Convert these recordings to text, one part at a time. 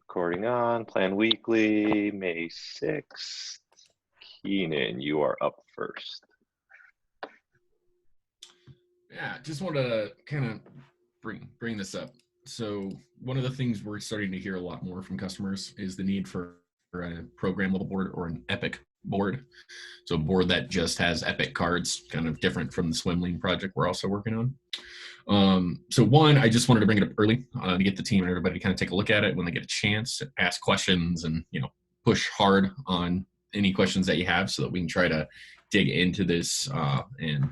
Recording on, plan weekly, May 6th. Keenan, you are up first. Yeah, just want to kind of bring this up. So one of the things we're starting to hear a lot more from customers is the need for a program level board or an Epic board. So a board that just has Epic cards, kind of different from the swim lane project we're also working on. So one, I just wanted to bring it up early to get the team and everybody to kind of take a look at it when they get a chance, ask questions, and push hard on any questions that you have, so that we can try to dig into this and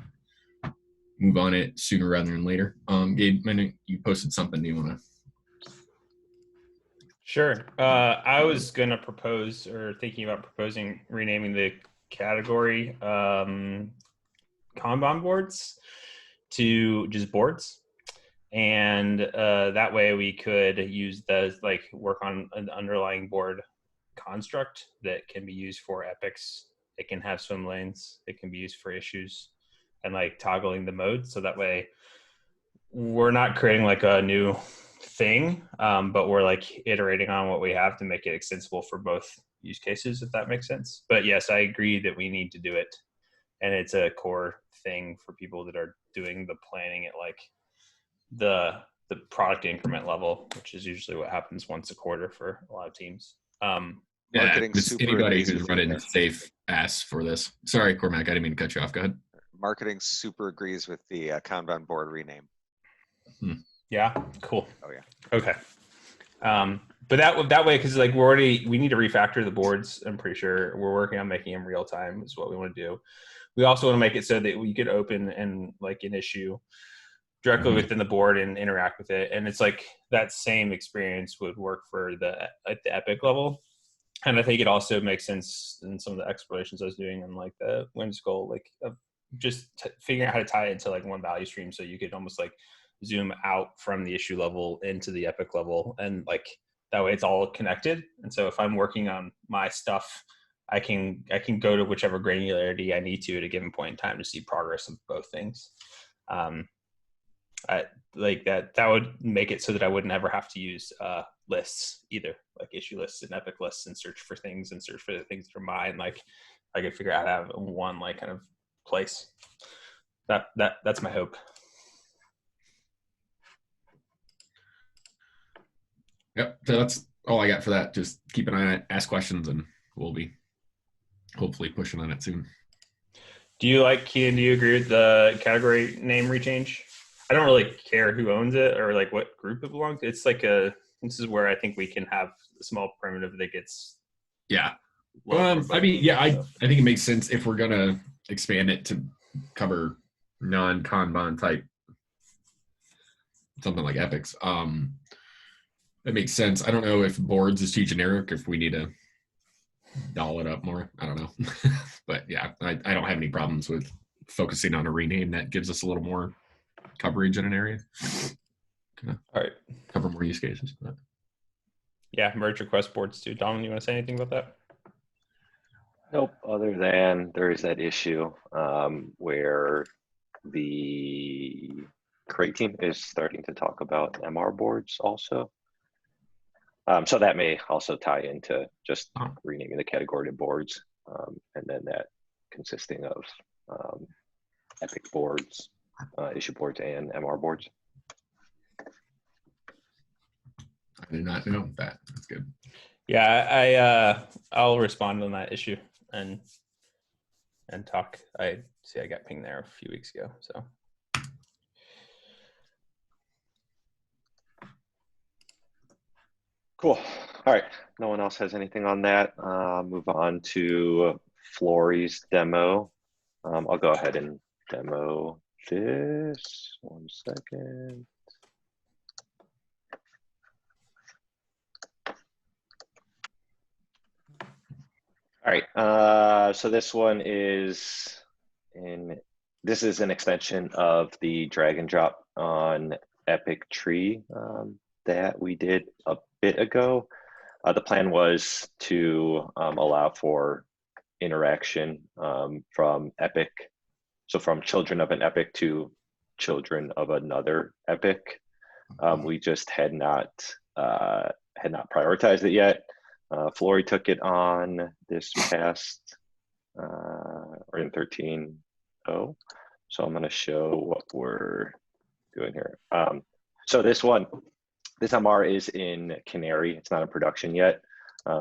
move on it sooner rather than later. Gabe, I know you posted something. Do you want to? Sure. I was going to propose, or thinking about proposing, renaming the category Kanban boards to just boards. And that way we could use those, like work on an underlying board construct that can be used for epics. It can have swim lanes. It can be used for issues, and like toggling the mode. So that way we're not creating like a new thing, but we're like iterating on what we have to make it extensible for both use cases, if that makes sense. But yes, I agree that we need to do it. And it's a core thing for people that are doing the planning at like the product increment level, which is usually what happens once a quarter for a lot of teams. Marketing anybody who's running safe ass for this. Sorry, Cormac, I didn't mean to cut you off. Go ahead. Marketing super agrees with the Kanban board rename. Yeah, cool. Oh yeah. Okay. But that way, because like we need to refactor the boards. I'm pretty sure we're working on making them real time is what we want to do. We also want to make it so that we could open and like an issue directly within the board and interact with it. And it's like that same experience would work for at the Epic level. And I think it also makes sense in some of the explorations I was doing in like the whimsical, like just figuring out how to tie it into like one value stream, so you could almost like zoom out from the issue level into the Epic level, and like that way it's all connected. And so if I'm working on my stuff, I can go to whichever granularity I need to at a given point in time to see progress of both things. I like that would make it so that I would never have to use lists either, like issue lists and Epic lists, and search for things and search for the things that are mine. Like I could figure out how to have one like kind of place. That's my hope. Yep. So that's all I got for that. Just keep an eye on it, ask questions, and we'll be hopefully pushing on it soon. Do you Keenan, do you agree with the category name rechange? I don't really care who owns it or like what group it belongs to. It's like this is where I think we can have a small primitive that gets. Yeah. I mean, yeah, I think it makes sense if we're going to expand it to cover non-Kanban type, something like epics. That makes sense. I don't know if boards is too generic, if we need to doll it up more. I don't know. But yeah, I don't have any problems with focusing on a rename that gives us a little more coverage in an area. All right. Cover more use cases. But. Yeah, merge request boards too. Dom, you want to say anything about that? Nope, other than there is that issue where the Crate team is starting to talk about MR boards also. So that may also tie into just renaming the category to boards, and then that consisting of Epic boards, issue boards, and MR boards. I did not know that. That's good. Yeah, I'll respond on that issue and talk. I got pinged there a few weeks ago, so. Cool. All right. No one else has anything on that. Move on to Flory's demo. I'll go ahead and demo this. 1 second. All right. So this one is this is an extension of the drag and drop on Epic Tree that we did a bit ago. The plan was to allow for interaction from Epic, so from children of an Epic to children of another Epic. We just had not prioritized it yet. Flory took it on this past or in 13.0. So I'm going to show what we're doing here. So this MR is in Canary. It's not in production yet.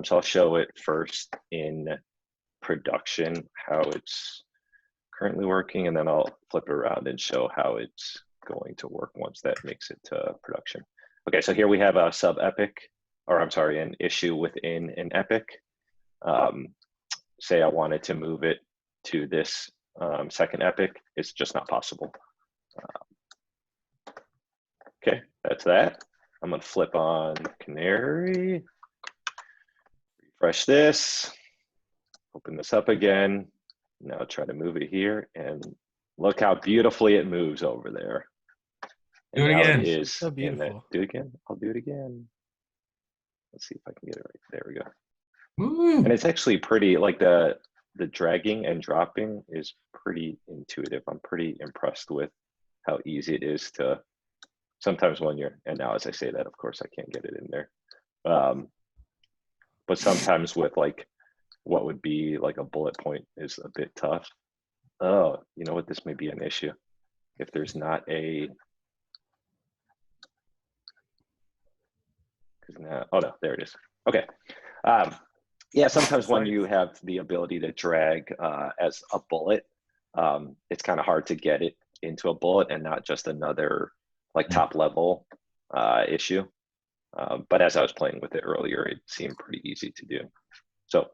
So I'll show it first in production, how it's currently working, and then I'll flip it around and show how it's going to work once that makes it to production. Okay, so here we have a sub epic, or I'm sorry, an issue within an epic. Say I wanted to move it to this second epic, it's just not possible. Okay, that's that. I'm gonna flip on Canary, refresh this, open this up again. Now try to move it here, and look how beautifully it moves over there. Do it again. It is So beautiful. Do it again. I'll do it again. Let's see if I can get it right. There we go. Woo. And it's actually pretty, like the dragging and dropping is pretty intuitive. I'm pretty impressed with how easy it is to, sometimes when you're, and now as I say that, of course I can't get it in there. But sometimes with like what would be like a bullet point is a bit tough. Oh, you know what, this may be an issue. If there's not a, now, oh no, there it is. Okay. Yeah, sometimes when you have the ability to drag as a bullet, it's kind of hard to get it into a bullet and not just another like top level issue. But as I was playing with it earlier, it seemed pretty easy to do. So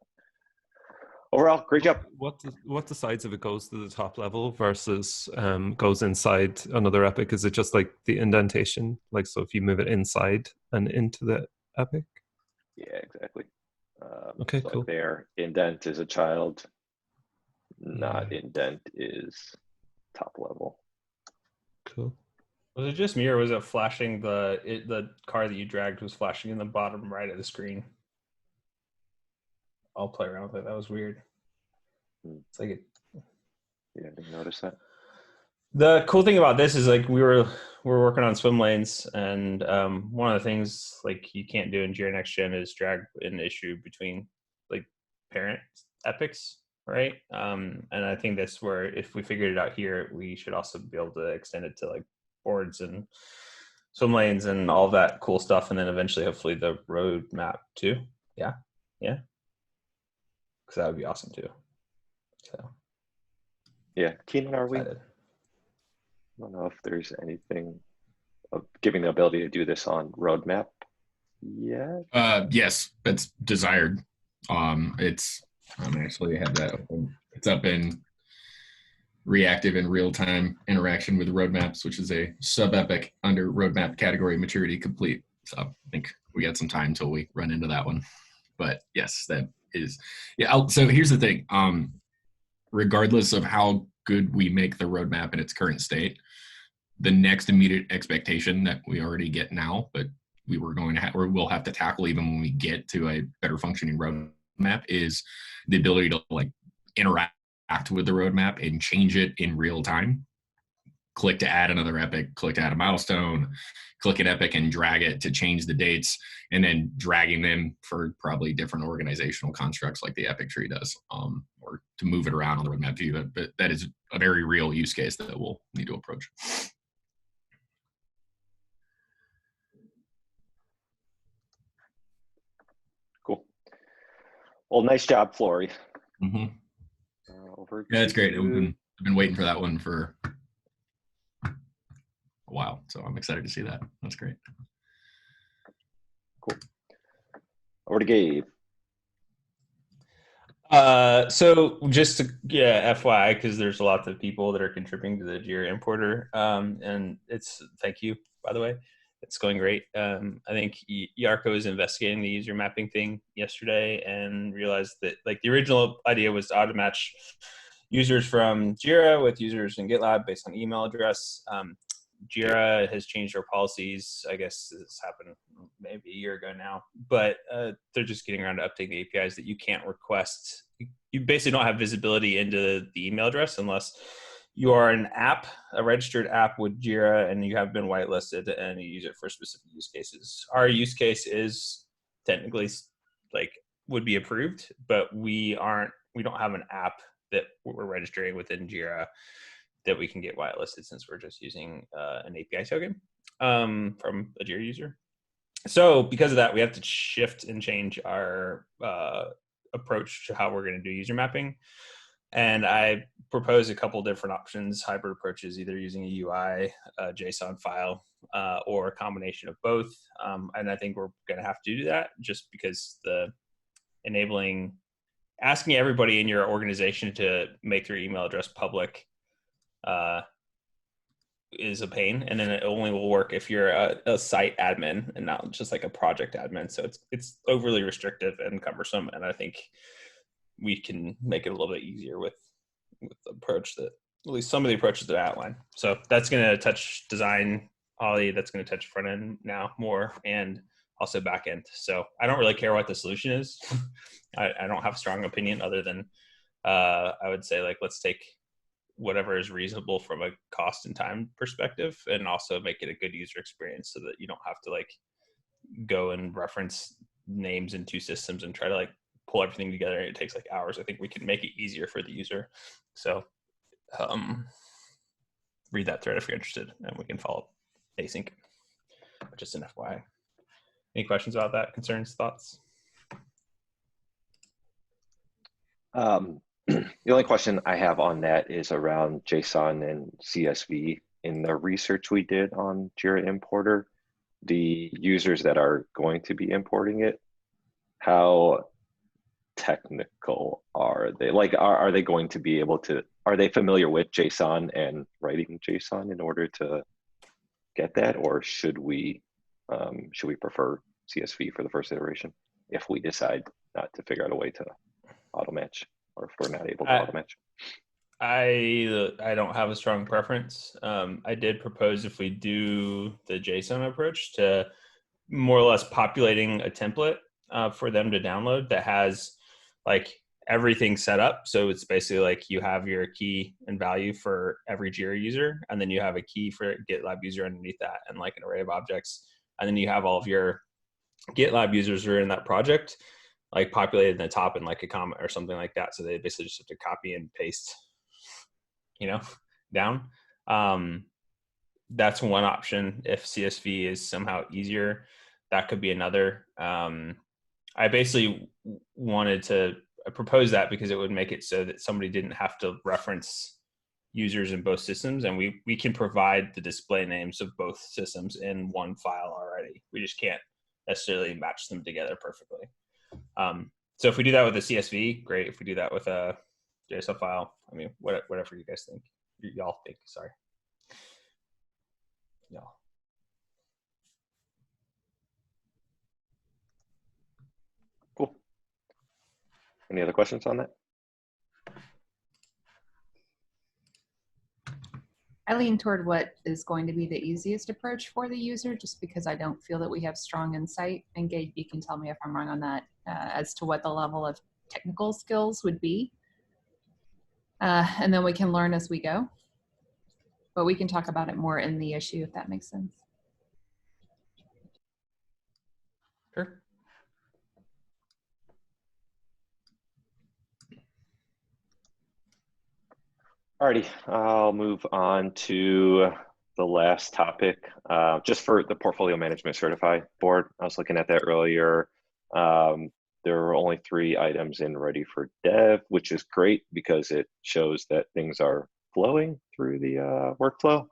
overall, great job. What decides if it goes to the top level versus goes inside another epic? Is it just like the indentation? Like, so if you move it inside and into the epic? Yeah, exactly. Okay, so cool. like there, indent is a child, not indent is top level. Cool. Was it just me, or was it flashing the car that you dragged was flashing in the bottom right of the screen? I'll play around with it. That was weird. It's like Yeah, I didn't notice that. the cool thing about this is like we're working on swim lanes, and one of the things like you can't do in Jira Next Gen is drag an issue between like parent epics, right? And I think that's where if we figured it out here, we should also be able to extend it to like boards and swim lanes and all that cool stuff, and then eventually, hopefully, the roadmap too. Yeah, because that would be awesome too. So Yeah, Keenan, are we? I excited. don't know if there's anything of giving the ability to do this on roadmap. Yeah. Yes, that's desired. It's actually have that open. It's up in reactive and real-time interaction with roadmaps, which is a sub-epic under roadmap category maturity complete. So I think we got some time till we run into that one. But yes, that is, yeah. So here's the thing. Regardless of how good we make the roadmap in its current state, the next immediate expectation that we already get now, but we were going to have, or we'll have to tackle even when we get to a better functioning roadmap, is the ability to like interact with the roadmap and change it in real time. Click to add another epic, click to add a milestone, click an epic and drag it to change the dates, and then dragging them for probably different organizational constructs like the epic tree does, or to move it around on the roadmap view. But that is a very real use case that we'll need to approach. Cool. Well, nice job, Flory. Mm-hmm. Over Yeah, that's great. I've been waiting for that one for a while, so I'm excited to see that. That's great. Cool. Over to Gabe. So just to FYI, because there's a lot of people that are contributing to the Jira importer, and it's thank you, by the way. It's going great. I think Yarko was investigating the user mapping thing yesterday and realized that like the original idea was to auto-match users from Jira with users in GitLab based on email address. Jira has changed their policies. I guess this happened maybe a year ago now, but they're just getting around to updating the APIs that you can't request. You basically don't have visibility into the email address unless you are an app, a registered app with Jira, and you have been whitelisted and you use it for specific use cases. Our use case is technically like would be approved, but we don't have an app that we're registering within Jira that we can get whitelisted since we're just using an API token from a Jira user. So because of that, we have to shift and change our approach to how we're going to do user mapping. And I propose a couple different options, hybrid approaches, either using a UI, a JSON file, or a combination of both. And I think we're going to have to do that just because the asking everybody in your organization to make their email address public is a pain. And then it only will work if you're a site admin and not just like a project admin. So it's overly restrictive and cumbersome. And I think we can make it a little bit easier with the approach that, at least some of the approaches that I outline. So that's going to touch design, Ollie. That's going to touch front end now more, and also back end. So I don't really care what the solution is. I don't have a strong opinion other than I would say like, let's take whatever is reasonable from a cost and time perspective, and also make it a good user experience so that you don't have to like go and reference names in two systems and try to like pull everything together. It takes like hours. I think we can make it easier for the user. So read that thread if you're interested, and we can follow up async, just an FYI. Any questions about that? Concerns, thoughts? The only question I have on that is around JSON and CSV. In the research we did on Jira Importer, the users that are going to be importing it, how technical are they? Like, are they going to be able to, are they familiar with JSON and writing JSON in order to get that? Or should we prefer CSV for the first iteration if we decide not to figure out a way to auto match, or if we're not able to auto match? I don't have a strong preference. I did propose if we do the JSON approach to more or less populating a template for them to download that has like everything set up. So it's basically like you have your key and value for every Jira user, and then you have a key for GitLab user underneath that, and like an array of objects. And then you have all of your GitLab users who are in that project, like populated in the top in like a comment or something like that. So they basically just have to copy and paste, down. That's one option. If CSV is somehow easier, that could be another. I basically wanted to propose that because it would make it so that somebody didn't have to reference users in both systems, and we can provide the display names of both systems in one file already. We just can't necessarily match them together perfectly. So if we do that with a CSV, great. If we do that with a JSON file, I mean, whatever you guys think. Y'all think, sorry. Y'all. Cool. Any other questions on that? I lean toward what is going to be the easiest approach for the user, just because I don't feel that we have strong insight. And Gabe, you can tell me if I'm wrong on that, as to what the level of technical skills would be. And then we can learn as we go. But we can talk about it more in the issue, if that makes sense. Sure. Alrighty, I'll move on to the last topic, just for the Portfolio Management Certified board. I was looking at that earlier. There were only 3 items in Ready for Dev, which is great because it shows that things are flowing through the workflow.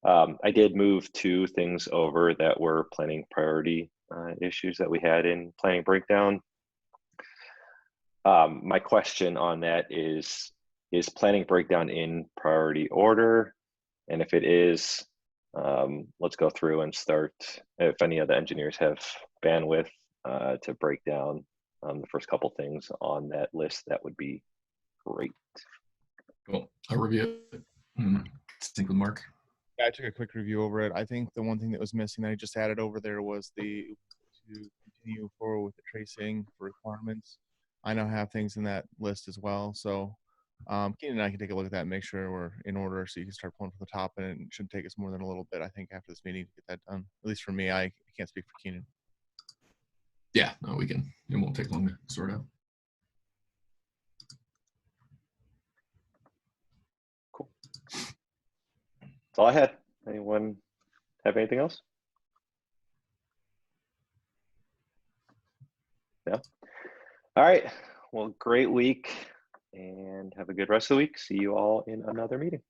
I did move 2 things over that were planning priority issues that we had in Planning Breakdown. My question on that is Planning Breakdown in priority order? And if it is, let's go through and start. If any of the engineers have bandwidth to break down the first couple things on that list, that would be great. Cool. I'll review it. Sync with Mark. Yeah, I took a quick review over it. I think the one thing that was missing that I just added over there was to continue forward with the tracing for requirements. I now have things in that list as well. So Keenan and I can take a look at that and make sure we're in order so you can start pulling from the top, and it shouldn't take us more than a little bit, I think, after this meeting to get that done. At least for me, I can't speak for Keenan. Yeah, no, we can. It won't take long to sort out. Cool. That's all I had. Anyone have anything else? No? All right. Well, great week and have a good rest of the week. See you all in another meeting.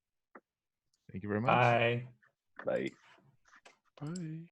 Thank you very much. Bye. Bye. Bye.